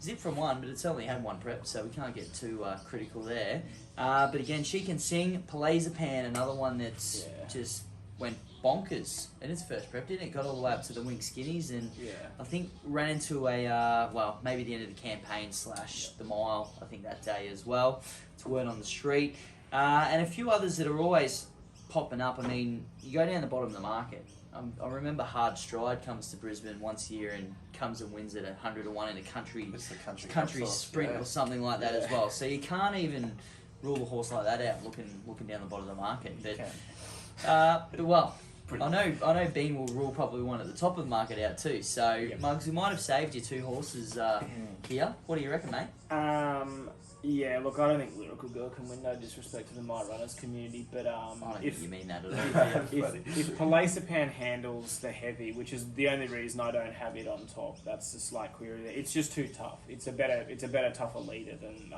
Zip from one, but it's only had one prep, so we can't get too critical there. But again, She Can Sing, Palazepam, another one that's just went bonkers in its first prep, didn't it? Got all the way up to the Wing Skinnies, and I think ran into a, maybe the end of the campaign / the mile, I think that day as well. It's word on the street. And a few others that are always popping up. I mean, you go down the bottom of the market. I remember Hard Stride comes to Brisbane once a year and comes and wins at 100 to 1 in a country sprint or something like that as well. So you can't even rule a horse like that out looking down the bottom of the market. But well, I know Bean will rule probably one at the top of the market out too. So Muggs, we might have saved you 2 horses here. What do you reckon, mate? Yeah, look, I don't think Lyrical Girl can win, no disrespect to the My Runners community, but I don't think you mean that at all. if Palazepam handles the heavy, which is the only reason I don't have it on top, that's the slight query there. It's just too tough. It's a better, tougher leader than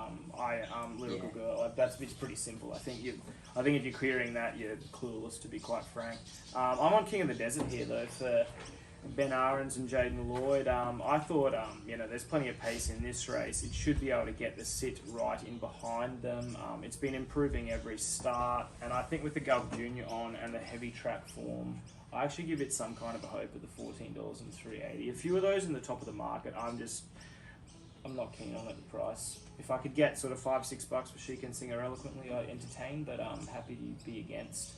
Lyrical Girl. It's pretty simple. I think if you're querying that, you're clueless, to be quite frank. I'm on King of the Desert here though for Ben Ahrens and Jaden Lloyd. I thought, there's plenty of pace in this race. It should be able to get the sit right in behind them. It's been improving every start, and I think with the Gov Junior on and the heavy track form, I actually give it some kind of a hope at the $14 and $3.80. A few of those in the top of the market, I'm not keen on at the price. If I could get sort of $5-6 for She Can Sing Her Eloquently, I'd entertain, but I'm happy to be against.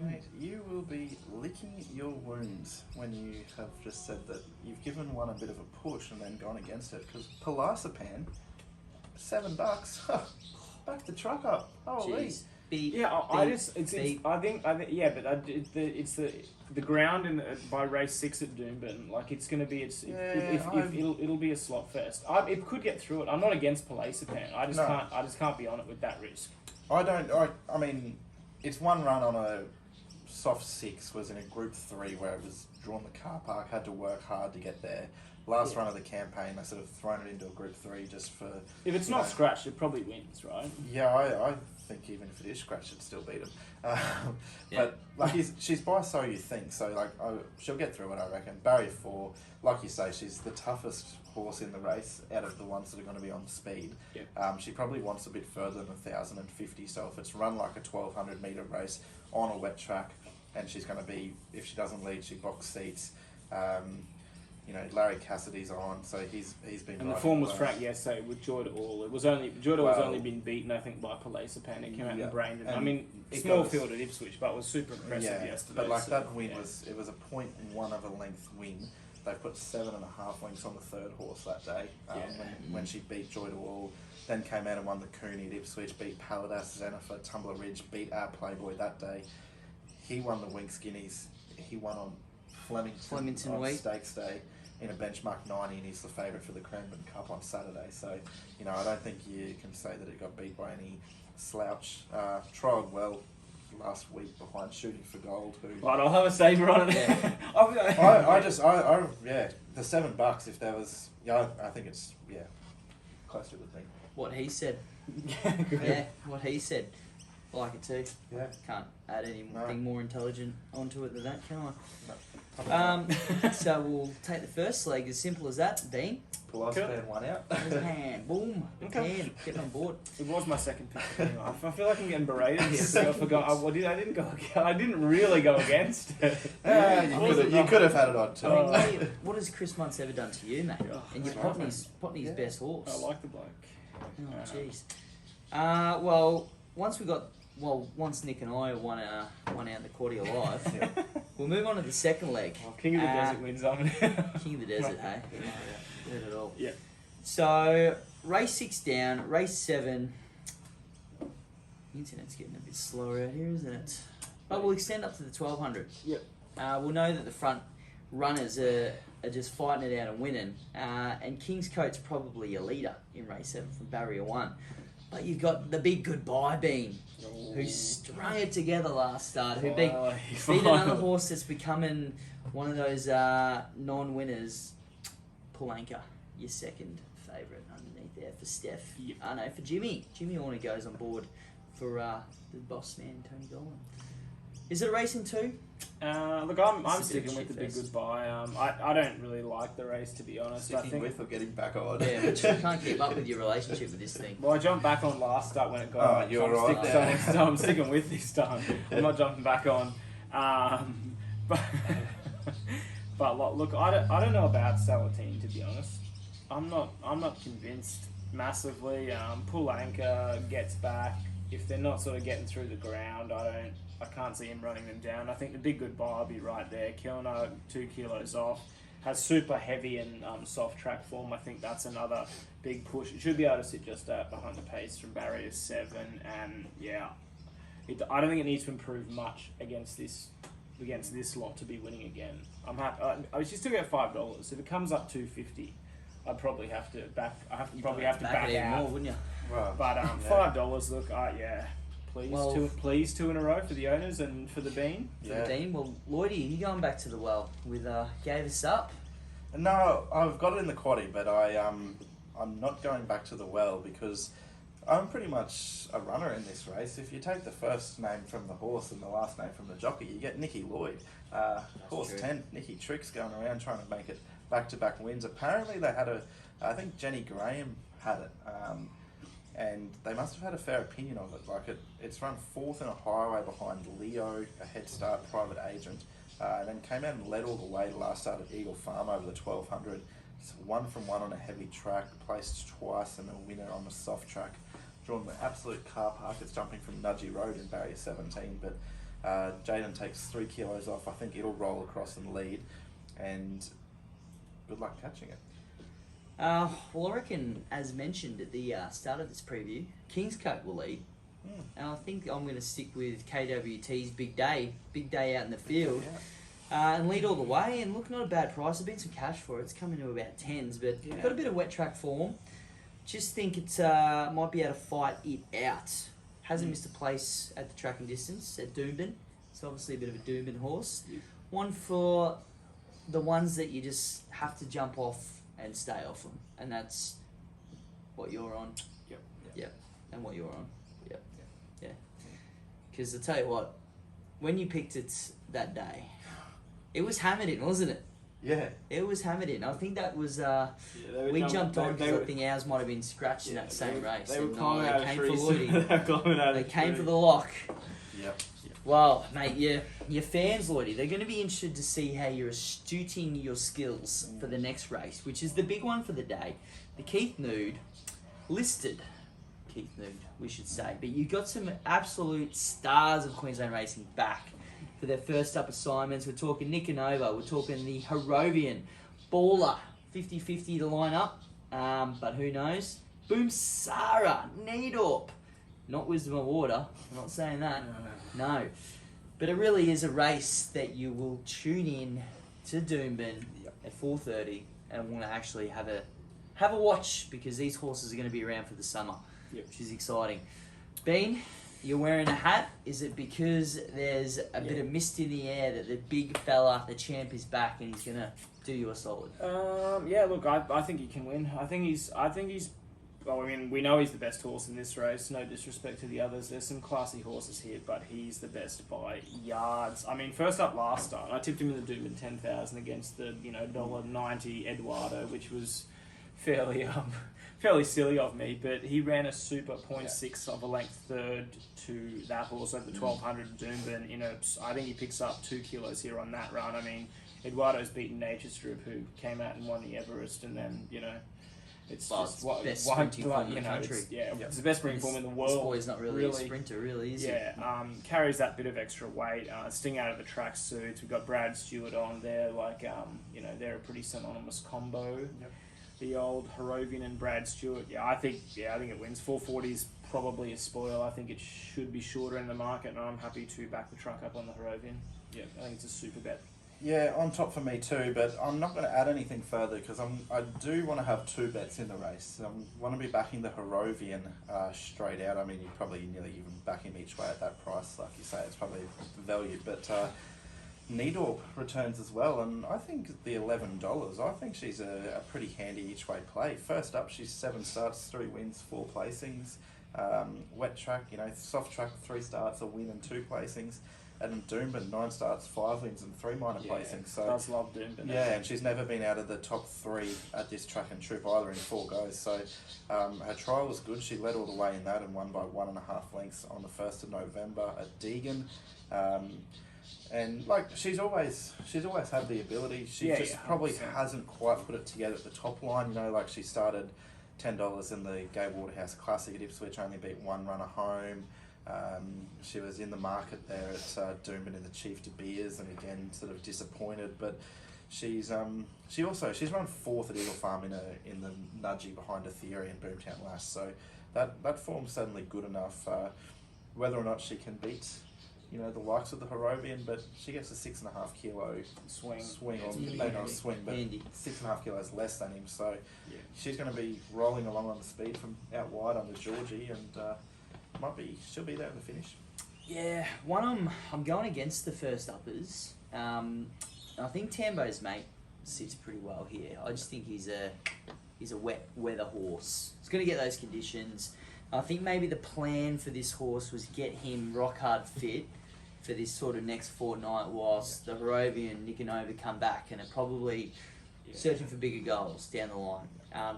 Mate, you will be licking your wounds when you have just said that you've given one a bit of a push and then gone against it. Because Palazepam, $7, back the truck up. Holy. It's the ground by race 6 at Doomben. Like it's going to be it'll be a slot fest. It could get through it. I'm not against Palazepam. I just can't be on it with that risk. I mean. It's one run on a soft 6, was in a Group 3 where it was drawn the car park, had to work hard to get there. Last run of the campaign, they sort of thrown it into a Group 3 just for... If it's not scratched, it probably wins, right? Yeah, I think even if it is scratched, it'd still beat him. But she's by So You Think, so she'll get through it, I reckon. Barrier 4, like you say, she's the toughest horse in the race out of the ones that are going to be on speed. She probably wants a bit further than 1,050, so if it's run like a 1,200 metre race on a wet track, and she's going to be, if she doesn't lead, she box seats. Larry Cassidy's on, so he's been. And the form was frank yesterday with Joy to All. It was only was only been beaten, I think, by Palazepam. It came out and brained it. I mean, small field at Ipswich, but was super impressive yesterday. But that win was a 0.1 of a length win. They put 7.5 lengths on the third horse that day when she beat Joy to All. Then came out and won the Cooney at Ipswich, beat Paladas, Xenifer, Tumbler Ridge, beat our Playboy that day. He won the Wing Skinnies. He won on Flemington on Week. Stakes Day in a benchmark 90, and he's the favourite for the Cranbourne Cup on Saturday. So, I don't think you can say that it got beat by any slouch. Trialled well last week behind Shooting for Gold. Right, I'll have a saver on it. The $7. If there was, I think it's close to the thing. What he said. What he said. I like it too. Yeah. Can't add anything more intelligent onto it than that, can I? No. So we'll take the first leg, as simple as that, Dean. Palazepam one out. Boom. Okay. Get on board. It was my second pick. I feel like I'm getting berated here. So I forgot. I didn't really go against it. You could have had it on too. What has Chris Muntz ever done to you, mate? And you're Potney's best horse. I like the bloke. Oh, jeez. Once Nick and I won out the Cordial Live, we'll move on to the second leg. King of the Desert wins on it. King of the Desert, hey? Heard it all. Yeah. So, race 6 down, race 7. The internet's getting a bit slower out here, isn't it? But we'll extend up to the 1200. Yep. We'll know that the front runners are just fighting it out and winning. And King's Coat's probably a leader in race 7 from Barrier 1. But you've got the big goodbye Bean, who strung it together last start, who beat another horse that's becoming one of those non-winners. Pulanka, your second favourite underneath there for Steph. For Jimmy. Jimmy Orner goes on board for the boss man, Tony Dolan. Is it a race in 2? Look, I'm sticking with the Big Goodbye. I don't really like the race, to be honest. Sticking with or getting back on? Yeah, but you can't keep up with your relationship with this thing. Well, I jumped back on last start when it got on. You're right. So I'm sticking with this time. I'm not jumping back on. But look, I don't know about Salatine, to be honest. I'm not convinced massively. Pull anchor, gets back. If they're not sort of getting through the ground, I can't see him running them down. I think the Big Goodbye will be right there. Kilner 2 kilos off, has super heavy and soft track form. I think that's another big push. It should be able to sit just behind the pace from barrier 7, and yeah, I don't think it needs to improve much against this lot to be winning again. I'm happy. I should still get $5. If it comes up $2.50, I'd probably have to back. Probably have to back out more, wouldn't you? Well, but $5. Look, yeah. Please, two in a row for the owners and for the Bean. For the Bean. Well, Lloydie, you going back to the well with gave us up? No, I've got it in the quaddie, but I'm not going back to the well because I'm pretty much a runner in this race. If you take the first name from the horse and the last name from the jockey, you get Nicky Lloyd. Horse true. 10, Nicky Tricks going around trying to make it back-to-back wins. Apparently they had I think Jenny Graham had it. And they must have had a fair opinion of it. Like it's run 4th in a highway behind Leo, a head start private agent, and then came out and led all the way last start at Eagle Farm over the 1200. It's 1 from 1 on a heavy track, placed twice, and a winner on the soft track. Drawn the absolute car park. It's jumping from Nudgee Road in barrier 17, but Jaden takes 3 kilos off. I think it'll roll across and lead, and good luck catching it. Well, I reckon, as mentioned at the start of this preview, Kingscote will lead. And I think I'm going to stick with KWT's big day out in the field, and lead all the way. And look, not a bad price. There's been some cash for it. It's coming to about 10s, but got a bit of wet track form. Just think it might be able to fight it out. Hasn't missed a place at the track and distance at Doomben. It's obviously a bit of a Doomben horse. One for the ones that you just have to jump off and stay off them, and that's what you're on. Yep. And what you're on. Yep. Yeah. Because I tell you what, when you picked it that day, it was hammered in, wasn't it? Yeah. It was hammered in. I think that was we jumped on because I think ours might have been scratched in that same race. They were climbing out of trees. They came for the lock. Yep. Well, mate, your fans, Lloydie, they're going to be interested to see how you're astuting your skills for the next race, which is the big one for the day. The Keith Nude, listed Keith Nude, we should say. But you got some absolute stars of Queensland racing back for their first up assignments. We're talking Nick Canova, we're talking the Harrovian, Baller, 50-50 to line up, but who knows? Boom Sarah, Needorp. Not Wisdom of Water. I'm not saying that. No. But it really is a race that you will tune in to Doomben at 4:30 and want to actually have a watch, because these horses are going to be around for the summer, which is exciting. Bean, you're wearing a hat. Is it because there's a bit of mist in the air that the big fella, the champ, is back and he's going to do you a solid? Look, I think he can win. I think he's. Well, I mean, we know he's the best horse in this race. No disrespect to the others. There's some classy horses here, but he's the best by yards. I mean, first up last start, I tipped him in the Doomben 10,000 against the $1.90 Eduardo, which was fairly silly of me. But he ran a super 0.6 of a length third to that horse over the 1200 Doomben. I think he picks up 2 kilos here on that run. I mean, Eduardo's beaten Nature Strip, who came out and won the Everest, and then it's just best sprinting form in the country. It's the best sprinting form in the world. This boy's not really a sprinter, really, is he? Carries that bit of extra weight. Sting out of the track suits. We've got Brad Stewart on there. They're a pretty synonymous combo. Yep. The old Harrovian and Brad Stewart. I think it wins. 440 is probably a spoil. I think it should be shorter in the market, and I'm happy to back the truck up on the Harrovian. Yeah, I think it's a super bet. Yeah, on top for me too, but I'm not going to add anything further because I do want to have 2 bets in the race. I want to be backing the Harrovian straight out. I mean, you probably nearly even back him each way at that price, like you say, it's probably value. But Needorp returns as well, and I think the $11, I think she's a pretty handy each way play. First up, she's 7 starts, 3 wins, 4 placings. Wet track, soft track, 3 starts, a win and 2 placings. And Doomben, 9 starts, 5 wins and 3 minor placings. So does love Doomben. Yeah, and she's never been out of the top 3 at this track and trip either in 4 goes. So her trial was good. She led all the way in that and won by 1.5 lengths on the 1st of November at Deegan. And like she's always had the ability. She probably hasn't quite put it together at the top line. You know, like she started $10 in the Gay Waterhouse Classic at Ipswich, only beat 1 runner home. She was in the market there at Doomben in the Chief De Beers, and again sort of disappointed. But she's run 4th at Eagle Farm in the nudgy behind a Theory and Boomtown Lass. So that form's certainly good enough. Whether or not she can beat, you know, the likes of the Harrovian, but she gets a 6.5 kilo swing, or maybe not a swing, but 6.5 kilos less than him. So she's going to be rolling along on the speed from out wide under Georgie, and she'll be there at the finish. Yeah, I'm going against the first uppers. I think Tambo's mate sits pretty well here. I just think he's a wet weather horse. He's going to get those conditions. I think maybe the plan for this horse was get him rock hard fit for this sort of next fortnight whilst the Harrovian and Nicanova come back and are probably searching for bigger goals down the line.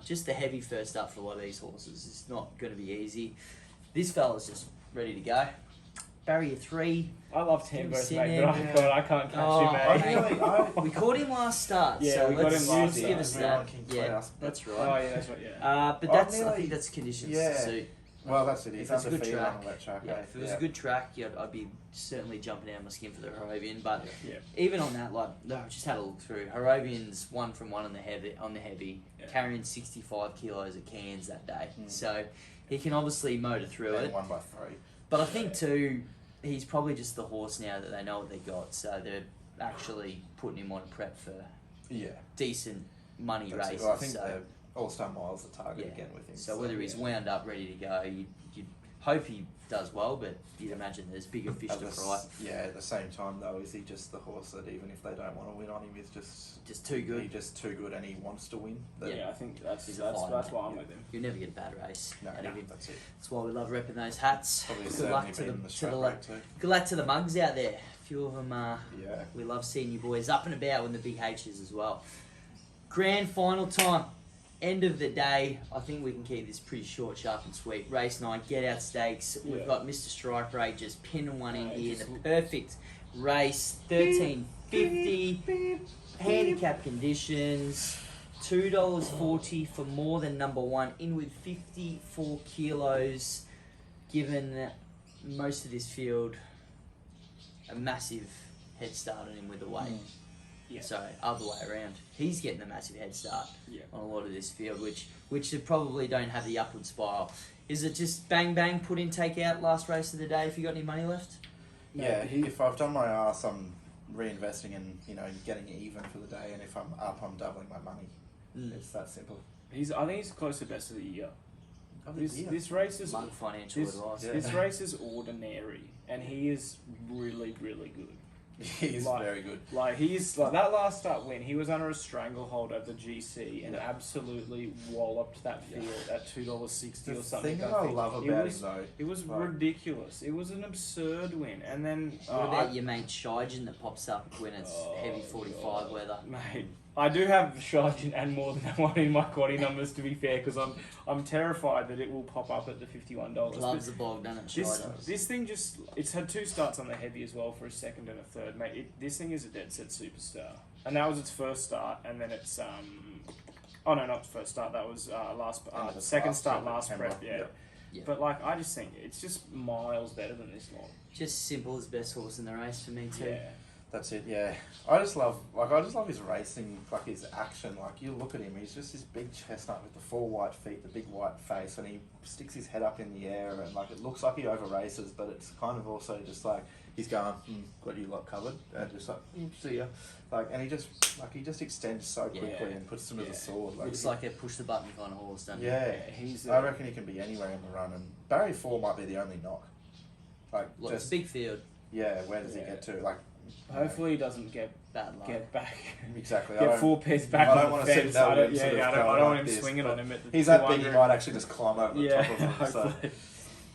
Just the heavy first up for a lot of these horses. It's not going to be easy. This fella's just ready to go. Barrier 3. I love Tambo's mate, but I can't catch him, mate. We caught him last start. Yeah, so we got him last give us that. Yeah, that's right. Oh, yeah, that's right, yeah. But I think that's conditions to suit. Well, that's it. If it's a good track, if it was a good track, I'd be certainly jumping out my skin for the Harrovian. But even on that, I just had a look through. Harrovian's 1 from 1 on the heavy, carrying 65 kilos of cans that day. So he can obviously motor through it. 1 by 3. But I think too, he's probably just the horse now that they know what they got. So they're actually putting him on prep for decent money races. Well, I think the All-Star Miles the target again with him. So whether he's wound up, ready to go, you'd hope he does well, but you'd imagine there's bigger fish to fry. Yeah, at the same time though, is he just the horse that even if they don't want to win on him, is just too good? He's just too good and he wants to win. I think that's why I'm with him. You'll never get a bad race. No, that's it. That's why we love repping those hats. Probably good luck to the mugs out there. A few of them we love seeing you boys up and about when the big H is as well. Grand final time. End of the day, I think we can keep this pretty short, sharp and sweet. Race 9, get out stakes. We've got Mr. Strike Rate just pinning one in here. The perfect race, $13.50. Handicap conditions, $2.40 for more than number 1. In with 54 kilos, given most of this field a massive head start on him with the weight. So other way around, he's getting a massive head start on a lot of this field, which they probably don't have the upward spiral. Is it just bang bang, put in, take out, last race of the day? If you got any money left? Yeah, if I've done my arse, I'm reinvesting in getting even for the day, and if I'm up, I'm doubling my money. It's that simple. I think he's close to best of the year. This race is financial advice. This race is ordinary, and he is really, really good. He's very good. He's that last start win. He was under a stranglehold at the GC and absolutely walloped that field at $2.60 or something. The thing I love about him though, it was ridiculous. It was an absurd win. And then what about your mate Shigen that pops up when it's heavy 45 weather? Mate, I do have Shigen and more than one in my quaddy numbers, to be fair, because I'm terrified that it will pop up at the $51. Loves the bog, doesn't it? This thing it's had 2 starts on the heavy as well for a second and a third, mate. This thing is a dead set superstar, and that was its first start, and then it's oh no, not first start. That was second start last prep. Yeah. But I just think it's just miles better than this lot. Just simple as best horse in the race for me too. Yeah. That's it, yeah. I just love his racing, his action. You look at him, he's just this big chestnut with the 4 white feet, the big white face, and he sticks his head up in the air, and it looks like he over races, but it's kind of also just he's going, got you lot covered, and just see ya. And he just extends so quickly and puts them to the sword. Looks like a push the button kind of horse, doesn't he? Yeah, I reckon he can be anywhere in the run, and Barrier 4 might be the only knock. It's a big field. Yeah, where does he get to? Hopefully he doesn't get bad luck. Get back. Exactly. Get 4 pairs back on the fence. I don't want him swinging on him at the he's that big he might actually just climb over the top of him. Hopefully.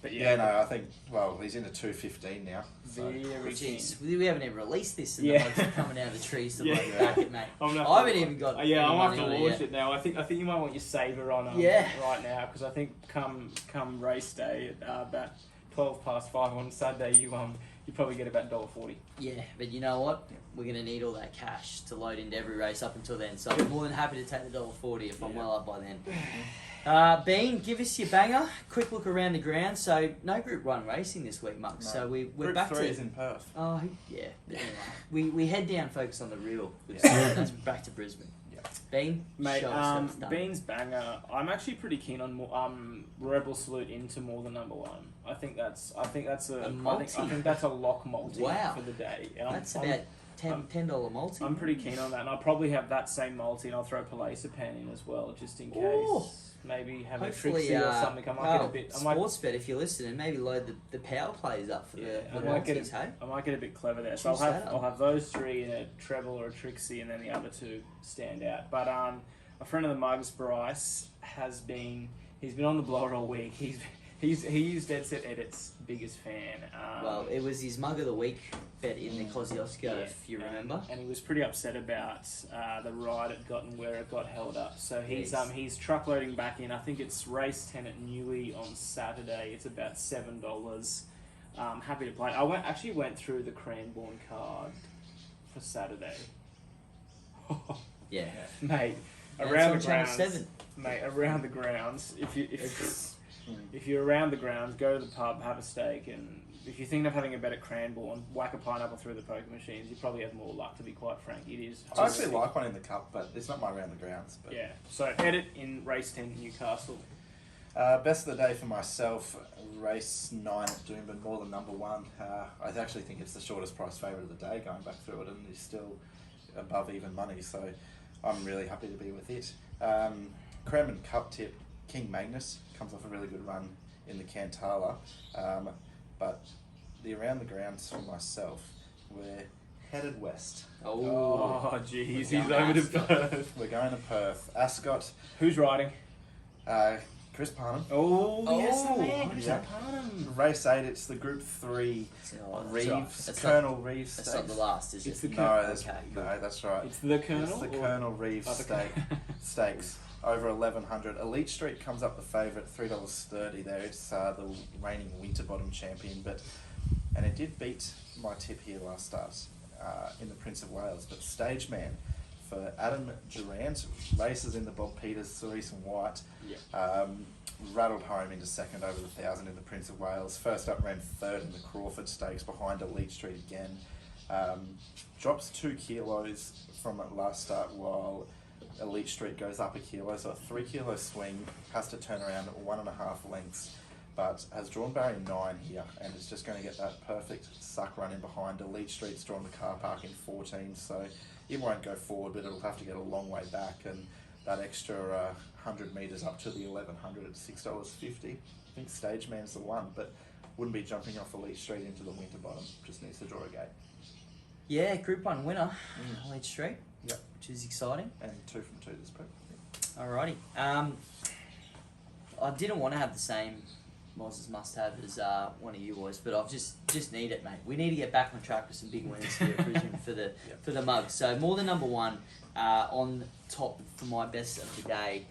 But Yeah, no, I think, well, he's into 215 now. So. Very keen. Jeez, we haven't even released this, and Yeah. the mugs are coming out of the trees to Yeah. like back it, mate. I'm gonna I have haven't to- even got. Yeah, any I'm money gonna have on to launch yet. it now. I think you might want your saver on Yeah. right now because I think come race day at about 5:12 on Saturday, you probably get about $1.40. Yeah, but you know what? We're going to need all that cash to load into every race up until then. So I'm more than happy to take the $1.40 if I'm well up by then. Bean, give us your banger. Quick look around the ground. So no Group 1 racing this week, Mug. No. So we're Group back 3 to... is in Perth. Oh, yeah. But anyway, we head down, focus on the real. Yeah. That's back to Brisbane. Yeah. Bean, Mate, show us how it's done. Bean's banger. I'm actually pretty keen on Rebel Salute into more than number one. I think that's a multi? I think that's a lock multi Wow. for the day. That's about $10 multi. I'm pretty keen on that, and I'll probably have that same multi, and I'll throw Palesa Pen in as well, just in case. Ooh. Maybe have Hopefully, a Trixie or something. I might get a bit. I might, sports bet if you're listening, maybe load the power plays up for the I might get multis, hey? I might get a bit clever there. So Choose that up. I'll have those three in a treble or a Trixie, and then the other two stand out. But a friend of the Mugs, Bryce, he's been on the blower all week. He's Dead Set Edit's biggest fan. Well, it was his Mug of the Week bet in the Kosciuszko, if you remember. And he was pretty upset about the ride it got and where it got held up. So he's truckloading back in. I think it's race 10 at Newey on Saturday. It's about $7. Happy to play. I actually went through the Cranbourne card for Saturday. Yeah. Mate, And around it's the on Channel grounds. 7. Mate, around the grounds. If you're around the grounds, go to the pub, have a steak, and if you're thinking of having a bet at Cranbourne, whack a pineapple through the poker machines. You probably have more luck, to be quite frank. It is. I actually like one in the cup, but it's not my round the grounds. But. Yeah. So Edit in race 10 Newcastle. Best of the day for myself, race 9 at Doomben, more than number one. I actually think it's the shortest price favourite of the day going back through it, and he's still above even money, so I'm really happy to be with it. Kremen Cup tip, King Magnus comes off a really good run in the Cantala, but the around the grounds for myself, we're headed west. Oh, jeez, he's over to Perth. We're going to Perth. Ascot. Who's riding? Chris Parnham. Oh, yes, the man, Chris Yeah. Parnham. Race 8, it's the Group 3 Reeves, That's Colonel not- Reeves That's stakes. not the last, is It's it? the No, that's, Okay, no, that's right. It's the Colonel. It's the or- Colonel Reeves Oh, the stakes. Over 1100. Elite Street comes up the favourite, $3.30 there. It's the reigning Winterbottom champion, and it did beat my tip here last start in the Prince of Wales. But Stage Man for Adam Durant races in the Bob Peters, Cerise and White. Rattled home into second over the 1,000 in the Prince of Wales. First up ran third in the Crawford Stakes behind Elite Street again. Drops 2 kilos from last start while Elite Street goes up a kilo, so a 3 kilo swing, has to turn around 1.5 lengths, but has drawn barrier 9 here, and it's just going to get that perfect suck run in behind. Elite Street's drawn the car park in 14, so it won't go forward, but it'll have to get a long way back, and that extra 100 metres up to the 1100 at $6.50. I think Stage Man's the one, but wouldn't be jumping off Elite Street into the Winterbottom, just needs to draw a gate. Yeah, Group 1 winner, Elite Street. Yep. Which is exciting. And 2 from 2 this prep. Alrighty. I didn't want to have the same Moz's must-have as one of you boys, but I've just need it, mate. We need to get back on track with some big winners here at Brisbane for the Mugs. So more than number one on top for my best of the day.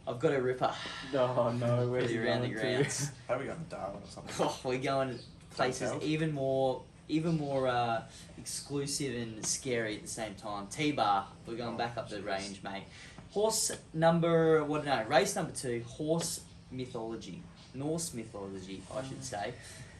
I've got a ripper. Oh no, where's for he the around the going to? grounds. How are we going to Darwin or something? Oh, we're going to places even more exclusive and scary at the same time. T-Bar, we're going back up the range, mate. Race number 2, Horse Mythology. Norse Mythology, I should say.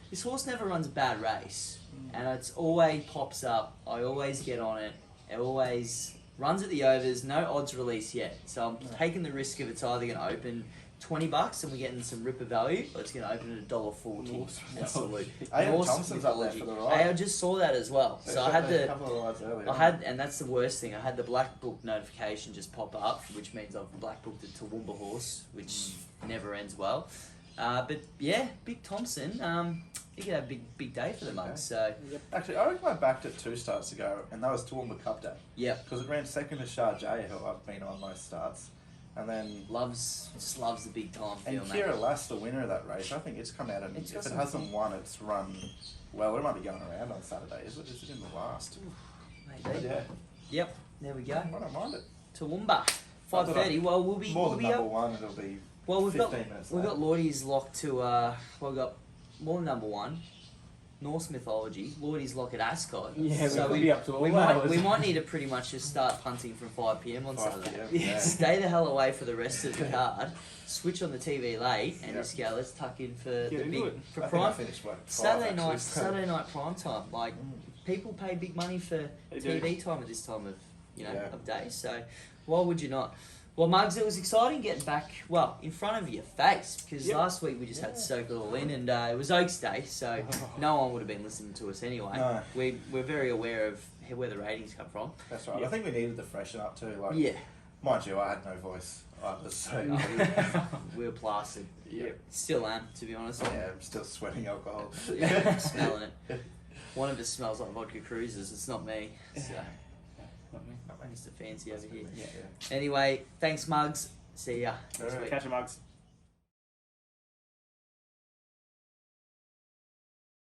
This horse never runs a bad race, and it's always pops up. I always get on it. It always runs at the overs, no odds release yet. So I'm taking the risk of it's either going to open $20 and we're getting some ripper value, or it's going to open at $1.40. Absolutely. A.M. Thompson's up there for the ride. Hey, I just saw that as well. So I had a couple of rides earlier. and that's the worst thing. I had the black book notification just pop up, which means I've black booked it to Toowoomba Horse, which never ends well. But yeah, Big Thompson. He could have a big day for the Mugs. So Actually, I reckon I backed it 2 starts ago, and that was Toowoomba Cup Day. Yep. Because it ran second to Sharjah, who I've been on most starts. And then just loves the big time feel, and mate. Kira Lass, the winner of that race, I think it's come out and It's if got it some hasn't won, it's run well. It might be going around on Saturday. Is it in the last? Maybe. Yeah. Yep. There we go. I don't mind it. Toowoomba, 5:30. Well, we'll be more we'll than be number up. one. It'll be Well, we've 15 got minutes. we've late. got Lordy's locked to. We've got more than number one. Norse mythology. Lordy's lock at Ascot. Yeah, so we could be up to all we might hours. we might need to pretty much just start punting from 5 p.m. on 5 Saturday. p.m., Yeah. yeah. Stay the hell away for the rest of the card. Switch on the TV late and Yeah. just go. Let's tuck in for the into big it. for I think I prime. finished work at 5, Saturday actually, night, so- Saturday night prime time. Like people pay big money for They do. TV time at this time of Yeah. of day. So why would you not? Well, Muggs, it was exciting getting back in front of your face because Yep. last week we just had to soak it all in, and it was Oaks Day, so no one would have been listening to us anyway. No. We're very aware of where the ratings come from. That's right. Yeah. I think we needed to freshen up too. Like, Yeah, mind you, I had no voice either, so we were plastered. yeah, Still am, to be honest. I'm still sweating alcohol. Yeah, smelling it. One of us smells like vodka cruisers. It's not me. So. Not me. Mr. Fancy over here. Yeah. Anyway, thanks, Muggs. See ya next Alright. week. Catch 'em, Mugs.